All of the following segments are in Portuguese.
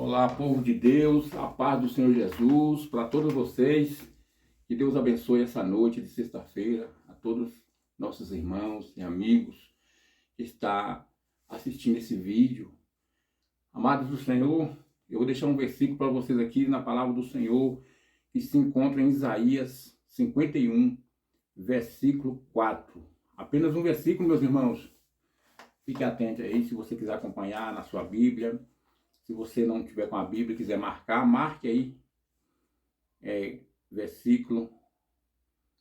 Olá, povo de Deus, a paz do Senhor Jesus para todos vocês. Que Deus abençoe essa noite de sexta-feira a todos nossos irmãos e amigos que estão assistindo esse vídeo. Amados do Senhor, eu vou deixar um versículo para vocês aqui na palavra do Senhor que se encontra em Isaías 51, versículo 4. Apenas um versículo, meus irmãos. Fique atento aí se você quiser acompanhar na sua Bíblia. Se você não tiver com a Bíblia e quiser marcar, marque aí.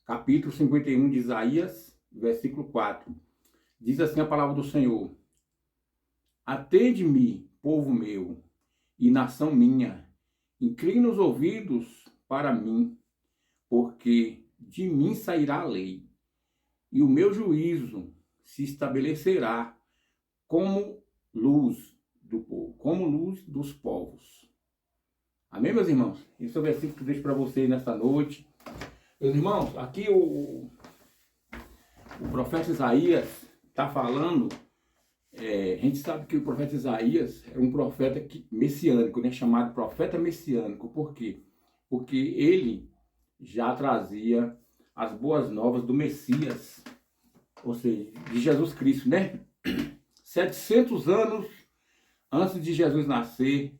Capítulo 51 de Isaías, versículo 4. Diz assim a palavra do Senhor: Atende-me, povo meu, e nação minha, inclina os ouvidos para mim, porque de mim sairá a lei, e o meu juízo se estabelecerá como luz do povo, como luz dos povos. Amém, meus irmãos? Esse é o versículo que eu deixo para vocês nesta noite. Meus irmãos, aqui o profeta Isaías está falando. A gente sabe que o profeta Isaías é um profeta messiânico, né? Chamado profeta messiânico. Por quê? Porque ele já trazia as boas novas do Messias, ou seja, de Jesus Cristo, né? 700 anos antes de Jesus nascer,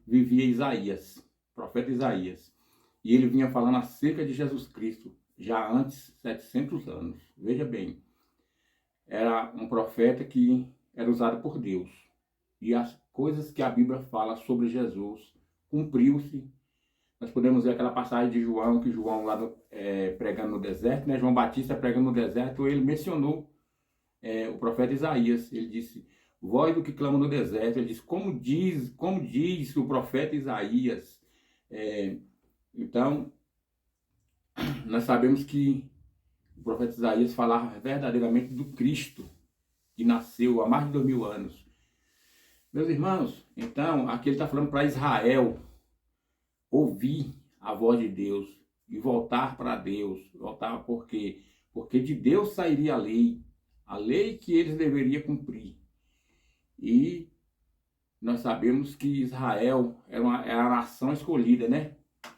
vivia Isaías, profeta Isaías. E ele vinha falando acerca de Jesus Cristo, já antes, 700 anos. Veja bem, era um profeta que era usado por Deus. E as coisas que a Bíblia fala sobre Jesus cumpriu-se. Nós podemos ver aquela passagem de João, que João lá pregando no deserto, né? João Batista pregando no deserto, ele mencionou o profeta Isaías. Ele disse: voz do que clama no deserto. Ele diz, como diz o profeta Isaías. Então, nós sabemos que o profeta Isaías falava verdadeiramente do Cristo, que nasceu há mais de 2000 anos. Meus irmãos, então, aqui ele está falando para Israel ouvir a voz de Deus e voltar para Deus. Voltar por quê? Porque de Deus sairia a lei que eles deveriam cumprir. E nós sabemos que Israel era a nação escolhida, né?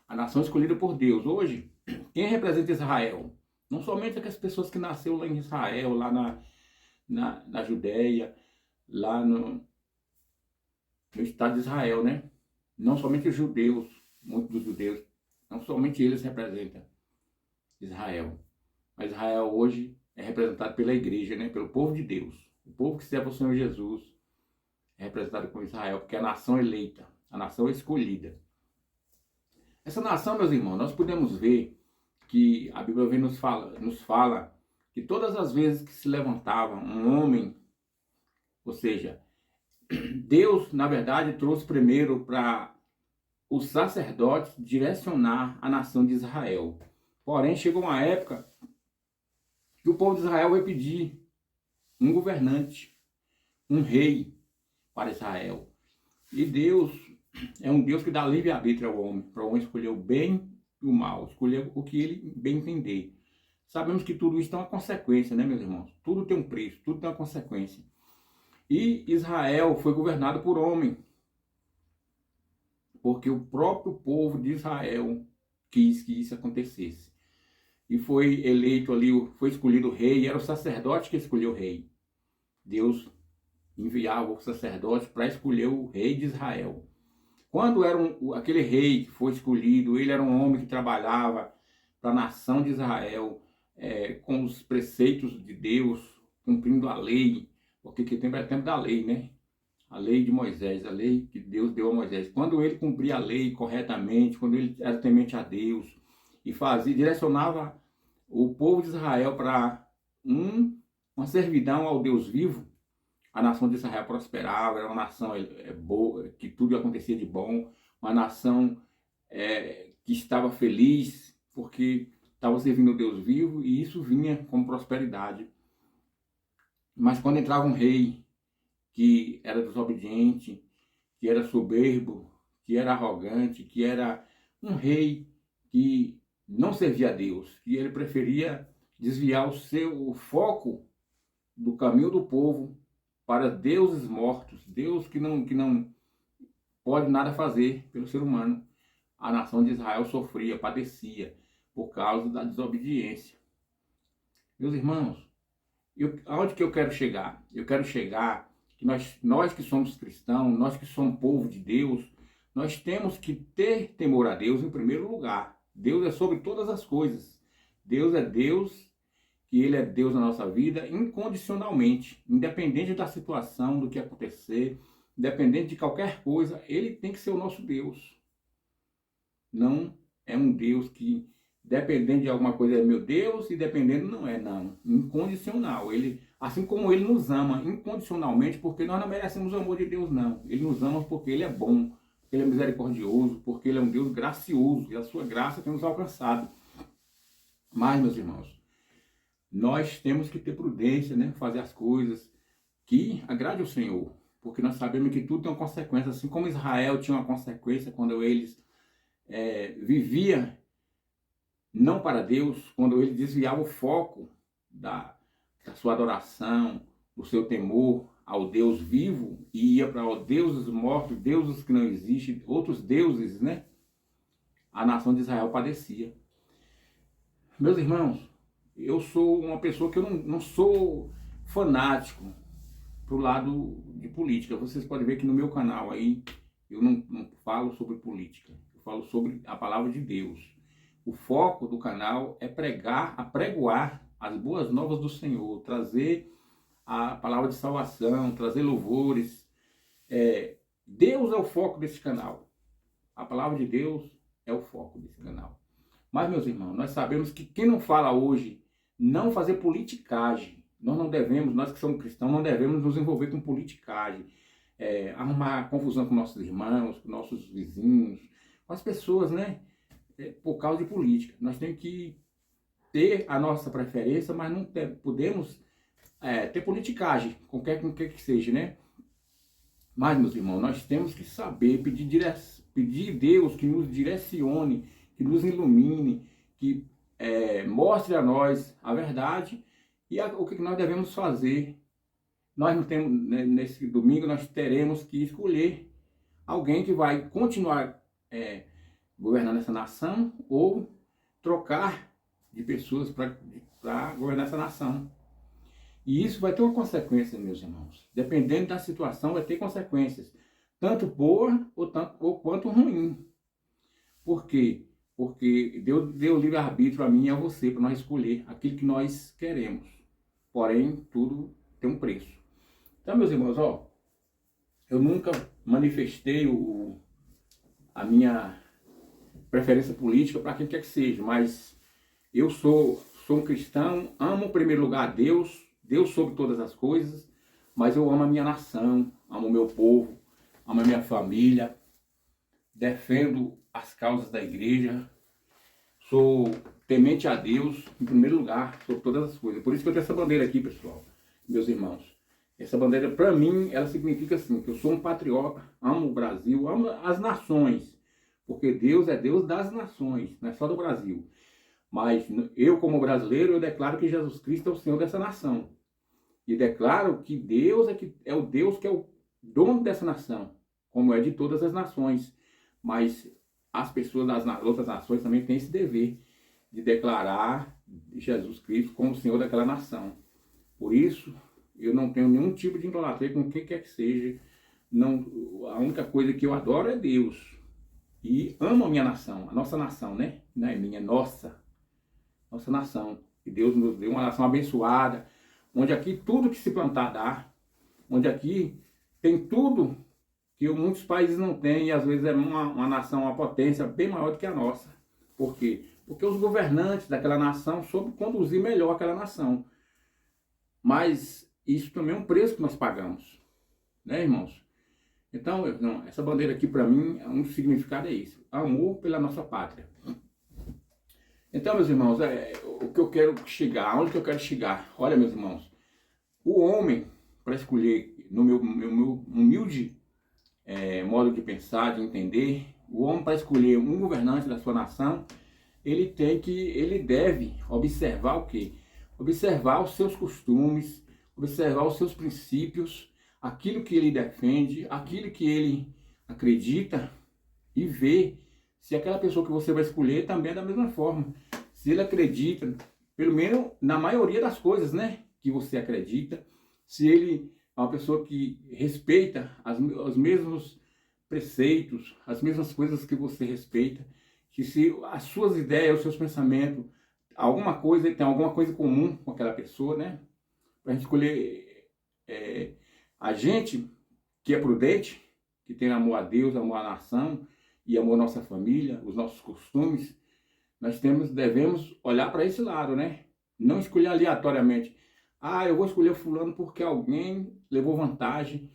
A nação escolhida por Deus. Hoje, quem representa Israel? Não somente aquelas pessoas que nasceram lá em Israel, lá na Judéia, lá no estado de Israel, né? Não somente os judeus, muitos dos judeus, não somente eles representam Israel. Mas Israel hoje é representado pela igreja, né? Pelo povo de Deus. O povo que serve ao Senhor Jesus é representado com Israel, porque é a nação eleita, a nação escolhida. Essa nação, meus irmãos, nós podemos ver que a Bíblia vem nos fala que todas as vezes que se levantava um homem, ou seja, Deus, na verdade, trouxe primeiro para os sacerdotes direcionar a nação de Israel. Porém, chegou uma época que o povo de Israel vai pedir um governante, um rei para Israel. E Deus é um Deus que dá livre-arbítrio ao homem, para o homem escolher o bem e o mal, escolher o que ele bem entender. Sabemos que tudo isso tem uma consequência, né, meus irmãos? Tudo tem um preço, tudo tem uma consequência. E Israel foi governado por homem, porque o próprio povo de Israel quis que isso acontecesse. E foi eleito ali, foi escolhido o rei, era o sacerdote que escolheu o rei. Deus enviava o sacerdote para escolher o rei de Israel. Quando era aquele rei que foi escolhido, ele era um homem que trabalhava para a nação de Israel, com os preceitos de Deus, cumprindo a lei, porque que tempo é tempo da lei, né? A lei de Moisés, a lei que Deus deu a Moisés. Quando ele cumpria a lei corretamente, quando ele era temente a Deus e direcionava o povo de Israel para uma servidão ao Deus vivo, a nação de Israel prosperava, era uma nação boa, que tudo acontecia de bom, uma nação que estava feliz, porque estava servindo o Deus vivo, e isso vinha como prosperidade. Mas quando entrava um rei que era desobediente, que era soberbo, que era arrogante, que era um rei que não servia a Deus, que ele preferia desviar o foco do caminho do povo para deuses mortos, Deus que não pode nada fazer pelo ser humano. A nação de Israel sofria, padecia por causa da desobediência. Meus irmãos, aonde que eu quero chegar? Eu quero chegar que nós que somos cristãos, nós que somos povo de Deus, nós temos que ter temor a Deus em primeiro lugar. Deus é sobre todas as coisas. Deus é Deus, que Ele é Deus na nossa vida incondicionalmente, independente da situação, do que acontecer, independente de qualquer coisa, Ele tem que ser o nosso Deus. Não é um Deus que, dependendo de alguma coisa, é meu Deus, e dependendo não é, não. Incondicional. Ele, assim como Ele nos ama incondicionalmente, porque nós não merecemos o amor de Deus, não. Ele nos ama porque Ele é bom, porque Ele é misericordioso, porque Ele é um Deus gracioso, e a sua graça tem nos alcançado. Mas, meus irmãos, nós temos que ter prudência, né? Fazer as coisas que agrade ao Senhor, porque nós sabemos que tudo tem uma consequência, assim como Israel tinha uma consequência quando eles viviam não para Deus, quando ele desviava o foco da sua adoração, do seu temor ao Deus vivo e ia para os deuses mortos, deuses que não existem, outros deuses, né? A nação de Israel padecia. Meus irmãos, eu sou uma pessoa que eu não sou fanático pro lado de política. Vocês podem ver que no meu canal aí eu não falo sobre política, eu falo sobre a palavra de Deus. O foco do canal é apregoar as boas novas do Senhor, trazer a palavra de salvação, trazer louvores. Deus é o foco desse canal. A palavra de Deus é o foco desse canal. Mas, meus irmãos, nós sabemos que quem não fala hoje, não fazer politicagem. Nós não devemos, nós que somos cristãos, não devemos nos envolver com politicagem. Arrumar confusão com nossos irmãos, com nossos vizinhos, com as pessoas, né? Por causa de política. Nós temos que ter a nossa preferência, mas não podemos ter politicagem, com qualquer que seja, né? Mas, meus irmãos, nós temos que saber pedir a Deus que nos direcione, que nos ilumine, que mostre a nós a verdade e o que nós devemos fazer. Nós não temos, nesse domingo, nós teremos que escolher alguém que vai continuar governando essa nação ou trocar de pessoas para governar essa nação. E isso vai ter uma consequência, meus irmãos. Dependendo da situação, vai ter consequências. Tanto boa ou quanto ruim. Por quê? Porque Deus deu livre-arbítrio a mim e a você para nós escolher aquilo que nós queremos. Porém, tudo tem um preço. Então, meus irmãos, eu nunca manifestei a minha preferência política para quem quer que seja, mas eu sou um cristão, amo em primeiro lugar a Deus sobre todas as coisas, mas eu amo a minha nação, amo o meu povo, amo a minha família, defendo as causas da igreja, sou temente a Deus em primeiro lugar sobre todas as coisas. Por isso que eu tenho essa bandeira aqui, pessoal, meus irmãos. Essa bandeira, para mim, ela significa assim, que eu sou um patriota, amo o Brasil, amo as nações, porque Deus é Deus das nações, não é só do Brasil. Mas eu, como brasileiro, eu declaro que Jesus Cristo é o Senhor dessa nação. E declaro que Deus é o Deus que é o dono dessa nação, como é de todas as nações. Mas as pessoas das outras nações também têm esse dever de declarar Jesus Cristo como o Senhor daquela nação. Por isso, eu não tenho nenhum tipo de idolatria com quem quer que seja. Não, a única coisa que eu adoro é Deus. E amo a minha nação, a nossa nação, né? Não é minha, nossa nação. E Deus nos deu uma nação abençoada, onde aqui tudo que se plantar dá, onde aqui tem tudo que muitos países não têm, e às vezes é uma nação, uma potência bem maior do que a nossa. Por quê? Porque os governantes daquela nação soube conduzir melhor aquela nação. Mas isso também é um preço que nós pagamos, né, irmãos? Então, essa bandeira aqui para mim, um significado é isso, amor pela nossa pátria. Então, meus irmãos, o que eu quero chegar, aonde que eu quero chegar? Olha, meus irmãos, o homem, para escolher, no meu humilde modo de pensar, de entender, o homem, para escolher um governante da sua nação, ele deve observar o quê? Observar os seus costumes, observar os seus princípios, aquilo que ele defende, aquilo que ele acredita e vê se aquela pessoa que você vai escolher também é da mesma forma. Se ele acredita, pelo menos na maioria das coisas, né, que você acredita, se ele é uma pessoa que respeita os mesmos preceitos, as mesmas coisas que você respeita, que se as suas ideias, os seus pensamentos, tem alguma coisa em comum com aquela pessoa, né, para a gente escolher a gente que é prudente, que tem amor a Deus, amor à nação e amor à nossa família, os nossos costumes, nós devemos olhar para esse lado, né? Não escolher aleatoriamente. Ah, eu vou escolher fulano porque alguém levou vantagem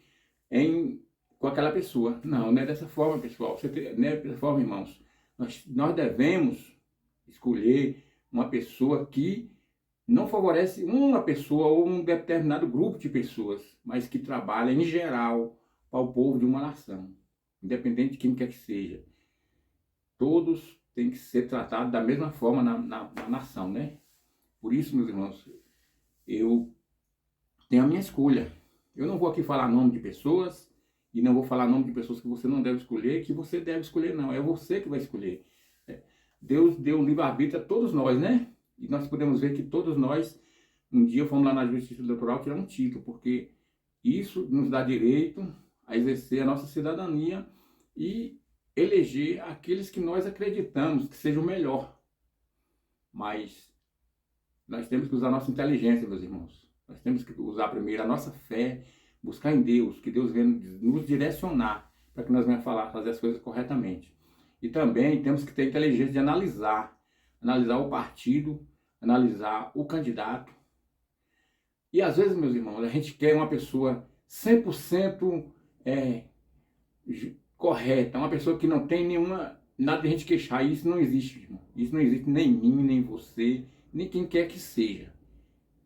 com aquela pessoa. Não, não é dessa forma, pessoal. Não é dessa forma, irmãos. Nós devemos escolher uma pessoa que não favorece uma pessoa ou um determinado grupo de pessoas, mas que trabalha em geral para o povo de uma nação, independente de quem quer que seja. Todos têm que ser tratados da mesma forma na nação, né? Por isso, meus irmãos, eu tenho a minha escolha. Eu não vou aqui falar nome de pessoas e não vou falar nome de pessoas que você não deve escolher, que você deve escolher, não. É você que vai escolher. Deus deu o livre-arbítrio a todos nós, né? E nós podemos ver que todos nós, um dia fomos lá na Justiça Eleitoral tirar um título, porque isso nos dá direito a exercer a nossa cidadania e eleger aqueles que nós acreditamos que sejam o melhor. Mas nós temos que usar a nossa inteligência, meus irmãos. Nós temos que usar primeiro a nossa fé, buscar em Deus, que Deus venha nos direcionar para que nós venhamos fazer as coisas corretamente. E também temos que ter inteligência de analisar o partido, analisar o candidato. E às vezes, meus irmãos, a gente quer uma pessoa 100% correta, uma pessoa que não tem nada de a gente queixar. Isso não existe, irmão. Isso não existe nem em mim, nem em você, nem quem quer que seja.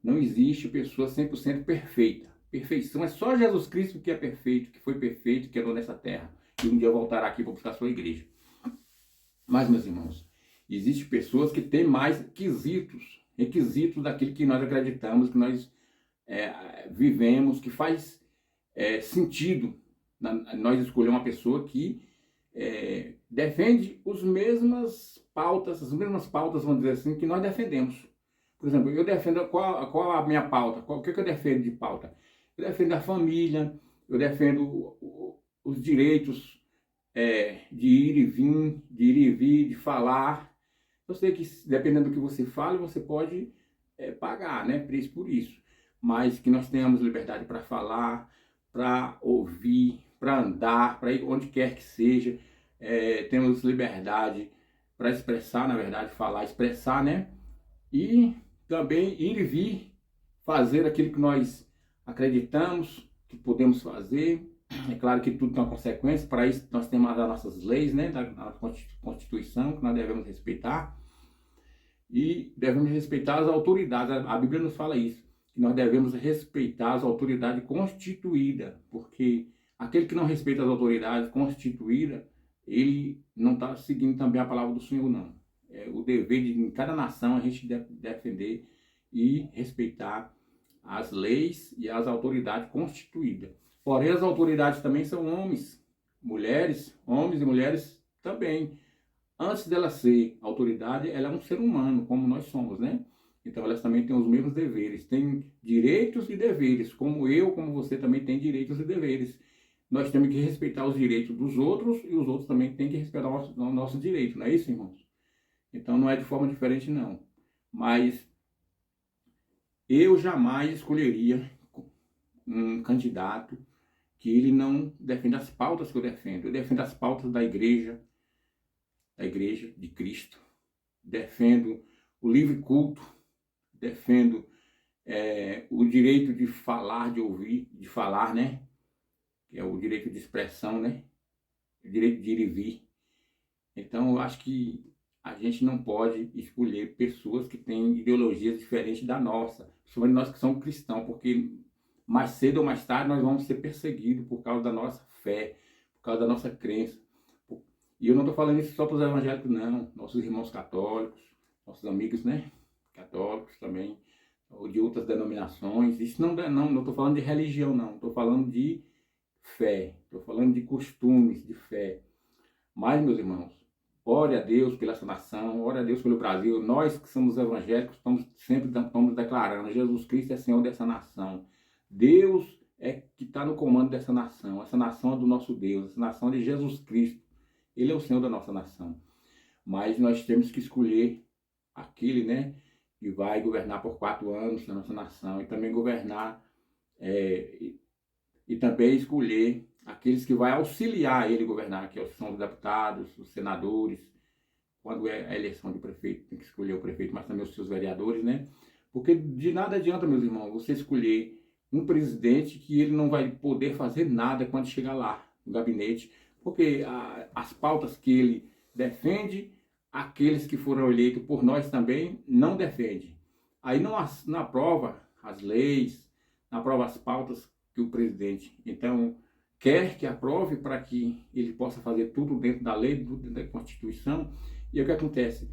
Não existe pessoa 100% perfeita. Perfeição é só Jesus Cristo que é perfeito, que foi perfeito, que andou nessa terra. E um dia voltará aqui para buscar a sua igreja. Mas, meus irmãos, existem pessoas que têm mais requisitos daquilo que nós acreditamos, que nós vivemos, que faz sentido nós escolher uma pessoa que defende as mesmas pautas, vamos dizer assim, que nós defendemos. Por exemplo, eu defendo, qual a minha pauta? O que eu defendo de pauta? Eu defendo a família, eu defendo os direitos de ir e vir, de falar. Eu sei que dependendo do que você fala, você pode pagar, né, preço por isso. Mas que nós tenhamos liberdade para falar, para ouvir, para andar, para ir onde quer que seja. Temos liberdade para expressar, na verdade, falar, expressar, né? E também ir e vir, fazer aquilo que nós acreditamos que podemos fazer. É claro que tudo tem uma consequência, para isso nós temos as nossas leis, né, da Constituição, que nós devemos respeitar. E devemos respeitar as autoridades, a Bíblia nos fala isso, que nós devemos respeitar as autoridades constituídas, porque aquele que não respeita as autoridades constituídas, ele não está seguindo também a palavra do Senhor, não. É o dever de cada nação a gente deve defender e respeitar as leis e as autoridades constituídas. Porém, as autoridades também são homens e mulheres também. Antes dela ser autoridade, ela é um ser humano, como nós somos, né? Então, elas também têm os mesmos deveres. Têm direitos e deveres, como você também tem direitos e deveres. Nós temos que respeitar os direitos dos outros e os outros também têm que respeitar o nosso direito, não é isso, irmãos? Então, não é de forma diferente, não. Mas eu jamais escolheria um candidato que ele não defenda as pautas que eu defendo. Eu defendo as pautas da igreja de Cristo. Defendo o livre culto. Defendo o direito de falar, de ouvir, de falar, né? Que é o direito de expressão, né? O direito de ir e vir. Então, eu acho que a gente não pode escolher pessoas que têm ideologias diferentes da nossa, principalmente nós que somos cristãos, porque mais cedo ou mais tarde nós vamos ser perseguidos por causa da nossa fé, por causa da nossa crença. E eu não estou falando isso só para os evangélicos, não. Nossos irmãos católicos, nossos amigos, né? Católicos também, ou de outras denominações. Isso não estou falando de religião, não. Estou falando de fé. estou falando de costumes, de fé. Mas, meus irmãos, ore a Deus pela essa nação, ore a Deus pelo Brasil. Nós que somos evangélicos estamos declarando: Jesus Cristo é Senhor dessa nação. Deus é que está no comando dessa nação. Essa nação é do nosso Deus, essa nação é de Jesus Cristo. Ele é o Senhor da nossa nação. Mas nós temos que escolher aquele, né, que vai governar por 4 anos na nossa nação e também governar e também escolher aqueles que vai auxiliar ele governar, que são os deputados, os senadores. Quando é a eleição de prefeito, tem que escolher o prefeito, mas também os seus vereadores, né? Porque de nada adianta, meus irmãos, você escolher um presidente que ele não vai poder fazer nada quando chegar lá no gabinete, porque as pautas que ele defende, aqueles que foram eleitos por nós também não defendem. Aí não aprova as leis, não aprova as pautas que o presidente, então, quer que aprove para que ele possa fazer tudo dentro da lei, tudo dentro da Constituição. E o que acontece?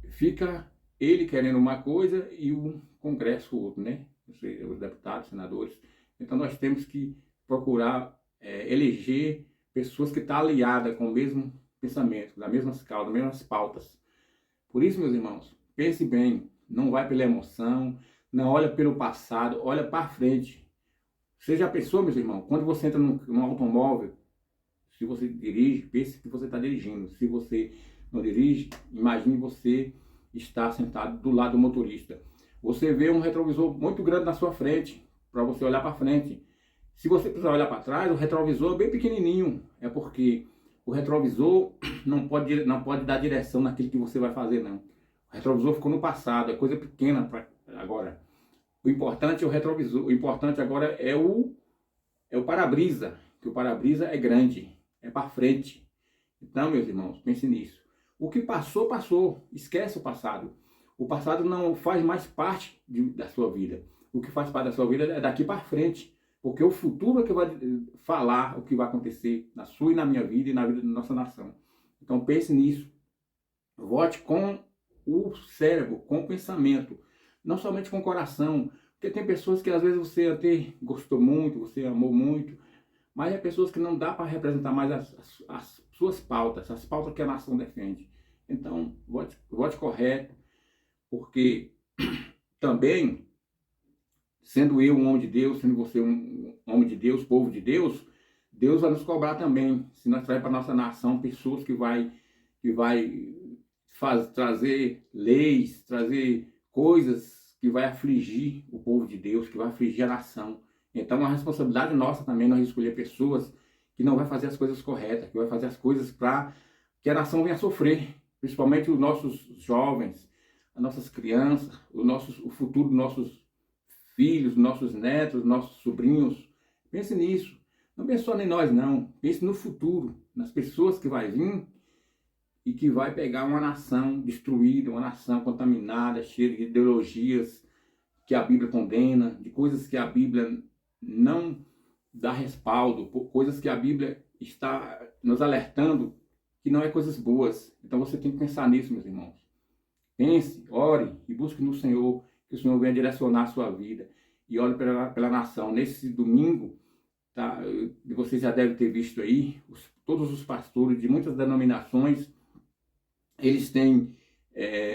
Fica ele querendo uma coisa e o Congresso outro, né? Os deputados, senadores. Então nós temos que procurar eleger pessoas que estão aliadas com o mesmo pensamento, das mesmas causas, das mesmas pautas. Por isso, meus irmãos, pense bem, não vai pela emoção, não olha pelo passado, olha para frente. Seja a pessoa, meus irmãos, quando você entra num automóvel, se você dirige, pense que você está dirigindo. Se você não dirige, imagine você estar sentado do lado do motorista. Você vê um retrovisor muito grande na sua frente, para você olhar para frente. Se você precisar olhar para trás, o retrovisor é bem pequenininho. É porque o retrovisor não pode dar direção naquilo que você vai fazer, não. O retrovisor ficou no passado, é coisa pequena para agora. O importante é o retrovisor, o importante agora é o para-brisa, que o para-brisa é grande, é para frente. Então, meus irmãos, pense nisso. O que passou, passou. Esquece o passado. O passado não faz mais parte da sua vida. O que faz parte da sua vida é daqui para frente. Porque o futuro é que vai falar o que vai acontecer na sua e na minha vida e na vida da nossa nação. Então, pense nisso. Vote com o cérebro, com o pensamento. Não somente com o coração, porque tem pessoas que às vezes você até gostou muito, você amou muito, mas é pessoas que não dá para representar mais as suas pautas, as pautas que a nação defende. Então, vote correto, porque também, sendo eu um homem de Deus, sendo você um homem de Deus, povo de Deus, Deus vai nos cobrar também, se nós trazermos para a nossa nação pessoas que vai trazer leis, trazer coisas que vai afligir o povo de Deus, que vai afligir a nação. Então, é uma responsabilidade nossa também nós escolher pessoas que não vai fazer as coisas corretas, que vai fazer as coisas para que a nação venha sofrer, principalmente os nossos jovens, as nossas crianças, o futuro dos nossos filhos, nossos netos, nossos sobrinhos. Pense nisso. Não pense só em nós, não. Pense no futuro, nas pessoas que vai vir e que vai pegar uma nação destruída, uma nação contaminada, cheia de ideologias que a Bíblia condena, de coisas que a Bíblia não dá respaldo, coisas que a Bíblia está nos alertando que não é coisas boas. Então você tem que pensar nisso, meus irmãos. Pense, ore e busque no Senhor, que o Senhor venha direcionar a sua vida. E ore pela nação. Nesse domingo, tá, vocês já devem ter visto aí, todos os pastores de muitas denominações, eles têm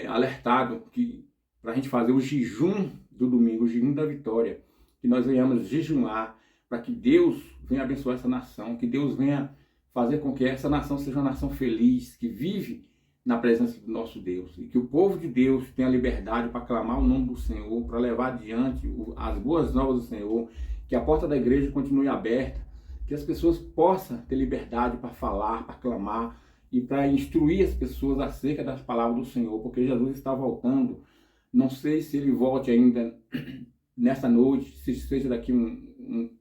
alertado que para a gente fazer o jejum do domingo, o jejum da vitória, que nós venhamos jejuar para que Deus venha abençoar essa nação, que Deus venha fazer com que essa nação seja uma nação feliz, que vive na presença do nosso Deus, e que o povo de Deus tenha liberdade para clamar o nome do Senhor, para levar adiante as boas novas do Senhor, que a porta da igreja continue aberta, que as pessoas possam ter liberdade para falar, para clamar e para instruir as pessoas acerca das palavras do Senhor, porque Jesus está voltando. Não sei se ele volte ainda nessa noite, se seja daqui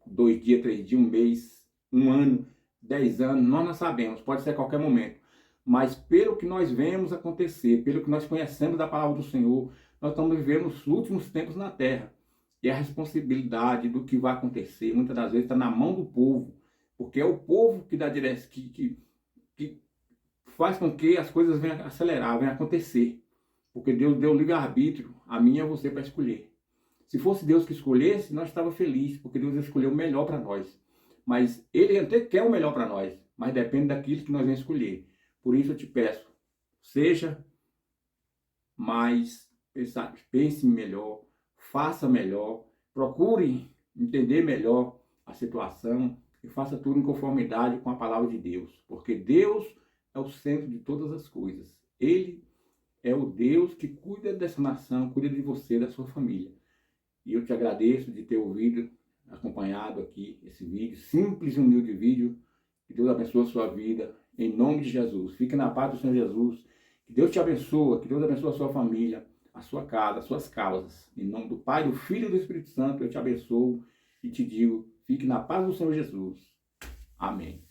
2 dias, 3 dias, 1 mês, 1 ano, 10 anos, nós não sabemos, pode ser a qualquer momento. Mas pelo que nós vemos acontecer, pelo que nós conhecemos da palavra do Senhor, nós estamos vivendo os últimos tempos na terra. E a responsabilidade do que vai acontecer, muitas das vezes, está na mão do povo, porque é o povo que dá direção, que faz com que as coisas venham acelerar, venham acontecer. Porque Deus deu livre-arbítrio a mim e a você para escolher. Se fosse Deus que escolhesse, nós estávamos felizes, porque Deus escolheu o melhor para nós. mas Ele até quer o melhor para nós, mas depende daquilo que nós vamos escolher. Por isso eu te peço, seja mais, pense melhor, faça melhor, procure entender melhor a situação e faça tudo em conformidade com a palavra de Deus, porque Deus é o centro de todas as coisas. Ele é o Deus que cuida dessa nação, cuida de você, da sua família. E eu te agradeço de ter ouvido, acompanhado aqui esse vídeo, simples e humilde vídeo. Que Deus abençoe a sua vida, em nome de Jesus. Fique na paz do Senhor Jesus. Que Deus te abençoe, que Deus abençoe a sua família, a sua casa, as suas causas. Em nome do Pai, do Filho e do Espírito Santo, eu te abençoo e te digo, fique na paz do Senhor Jesus. Amém.